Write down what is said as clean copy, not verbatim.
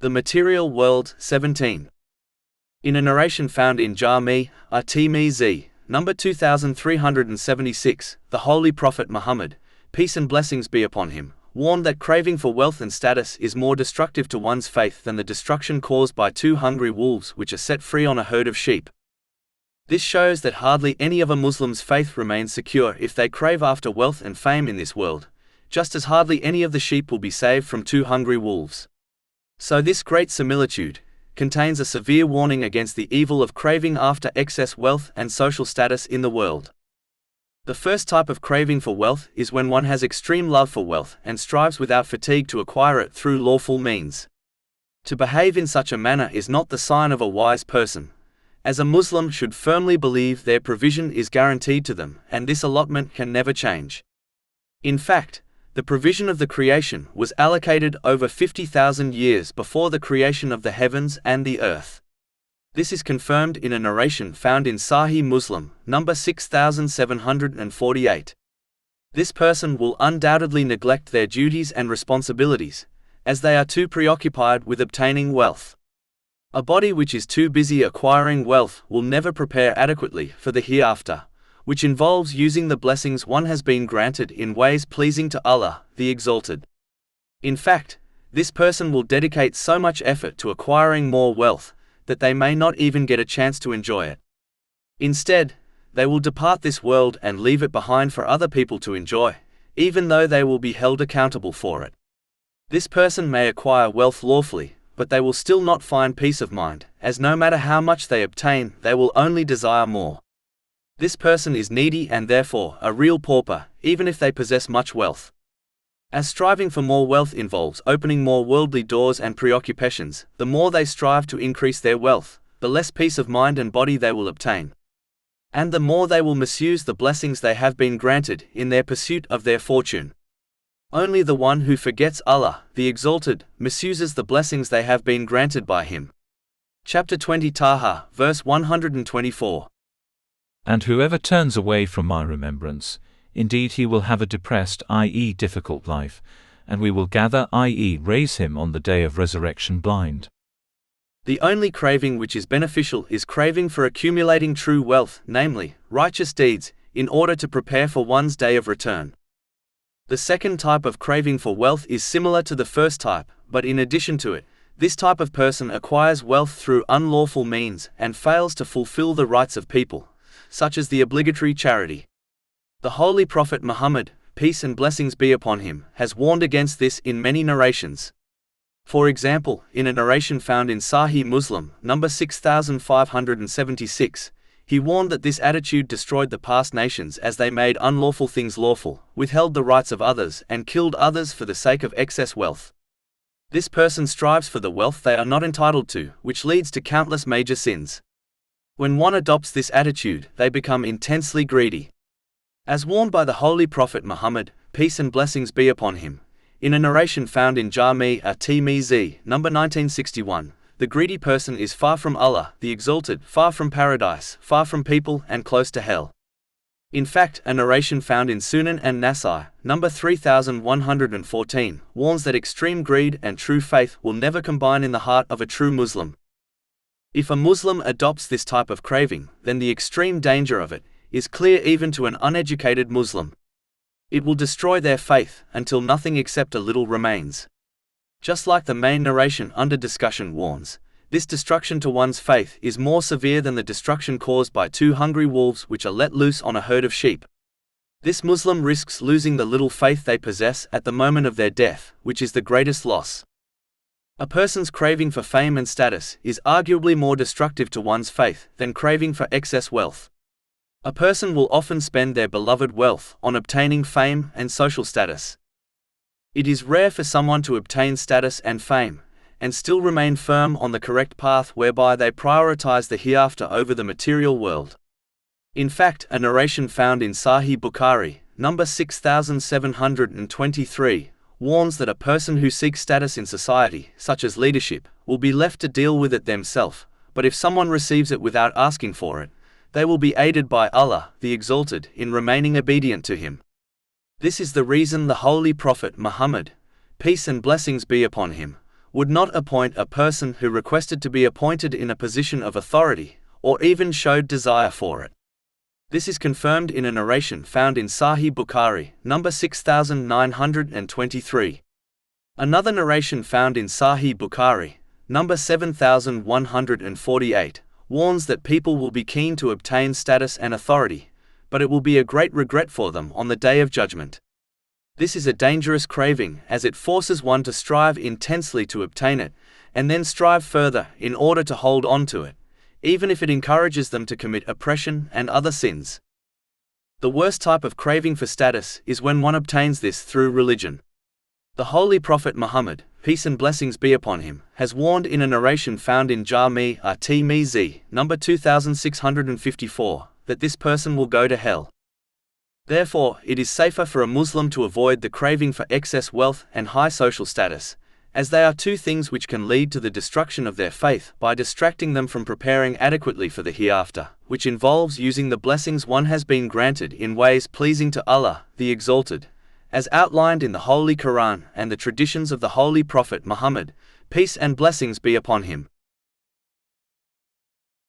The Material World, 17. In a narration found in Jami' at-Tirmidhi, number 2376, the Holy Prophet Muhammad, peace and blessings be upon him, warned that craving for wealth and status is more destructive to one's faith than the destruction caused by two hungry wolves which are set free on a herd of sheep. This shows that hardly any of a Muslim's faith remains secure if they crave after wealth and fame in this world, just as hardly any of the sheep will be saved from two hungry wolves. So this great similitude contains a severe warning against the evil of craving after excess wealth and social status in the world. The first type of craving for wealth is when one has extreme love for wealth and strives without fatigue to acquire it through lawful means. To behave in such a manner is not the sign of a wise person, as a Muslim should firmly believe their provision is guaranteed to them and this allotment can never change. In fact, the provision of the creation was allocated over 50,000 years before the creation of the heavens and the earth. This is confirmed in a narration found in Sahih Muslim, number 6748. This person will undoubtedly neglect their duties and responsibilities, as they are too preoccupied with obtaining wealth. A body which is too busy acquiring wealth will never prepare adequately for the hereafter, which involves using the blessings one has been granted in ways pleasing to Allah, the Exalted. In fact, this person will dedicate so much effort to acquiring more wealth that they may not even get a chance to enjoy it. Instead, they will depart this world and leave it behind for other people to enjoy, even though they will be held accountable for it. This person may acquire wealth lawfully, but they will still not find peace of mind, as no matter how much they obtain, they will only desire more. This person is needy and therefore a real pauper, even if they possess much wealth. As striving for more wealth involves opening more worldly doors and preoccupations, the more they strive to increase their wealth, the less peace of mind and body they will obtain. And the more they will misuse the blessings they have been granted in their pursuit of their fortune. Only the one who forgets Allah, the Exalted, misuses the blessings they have been granted by him. Chapter 20 Taha, verse 124. And whoever turns away from my remembrance, indeed he will have a depressed, i.e. difficult life, and we will gather, i.e. raise him on the day of resurrection blind. The only craving which is beneficial is craving for accumulating true wealth, namely, righteous deeds, in order to prepare for one's day of return. The second type of craving for wealth is similar to the first type, but in addition to it, this type of person acquires wealth through unlawful means and fails to fulfill the rights of people, such as the obligatory charity. The Holy Prophet Muhammad, peace and blessings be upon him, has warned against this in many narrations. For example, in a narration found in Sahih Muslim, number 6576, he warned that this attitude destroyed the past nations as they made unlawful things lawful, withheld the rights of others and killed others for the sake of excess wealth. This person strives for the wealth they are not entitled to, which leads to countless major sins. When one adopts this attitude, they become intensely greedy. As warned by the Holy Prophet Muhammad, peace and blessings be upon him, in a narration found in Jami' at-Tirmidhi, number 1961, the greedy person is far from Allah, the Exalted, far from paradise, far from people, and close to hell. In fact, a narration found in Sunan and Nasai, number 3114, warns that extreme greed and true faith will never combine in the heart of a true Muslim. If a Muslim adopts this type of craving, then the extreme danger of it is clear even to an uneducated Muslim. It will destroy their faith until nothing except a little remains. Just like the main narration under discussion warns, this destruction to one's faith is more severe than the destruction caused by two hungry wolves which are let loose on a herd of sheep. This Muslim risks losing the little faith they possess at the moment of their death, which is the greatest loss. A person's craving for fame and status is arguably more destructive to one's faith than craving for excess wealth. A person will often spend their beloved wealth on obtaining fame and social status. It is rare for someone to obtain status and fame, and still remain firm on the correct path whereby they prioritize the hereafter over the material world. In fact, a narration found in Sahih Bukhari, number 6723, warns that a person who seeks status in society, such as leadership, will be left to deal with it themselves, but if someone receives it without asking for it, they will be aided by Allah, the Exalted, in remaining obedient to him. This is the reason the Holy Prophet Muhammad, peace and blessings be upon him, would not appoint a person who requested to be appointed in a position of authority, or even showed desire for it. This is confirmed in a narration found in Sahih Bukhari, number 6923. Another narration found in Sahih Bukhari, number 7148, warns that people will be keen to obtain status and authority, but it will be a great regret for them on the Day of Judgment. This is a dangerous craving, as it forces one to strive intensely to obtain it, and then strive further in order to hold on to it, even if it encourages them to commit oppression and other sins. The worst type of craving for status is when one obtains this through religion. The Holy Prophet Muhammad, peace and blessings be upon him, has warned in a narration found in Jami' at-Tirmidhi, number 2654, that this person will go to hell. Therefore, it is safer for a Muslim to avoid the craving for excess wealth and high social status, as they are two things which can lead to the destruction of their faith by distracting them from preparing adequately for the hereafter, which involves using the blessings one has been granted in ways pleasing to Allah, the Exalted, as outlined in the Holy Quran and the traditions of the Holy Prophet Muhammad, peace and blessings be upon him.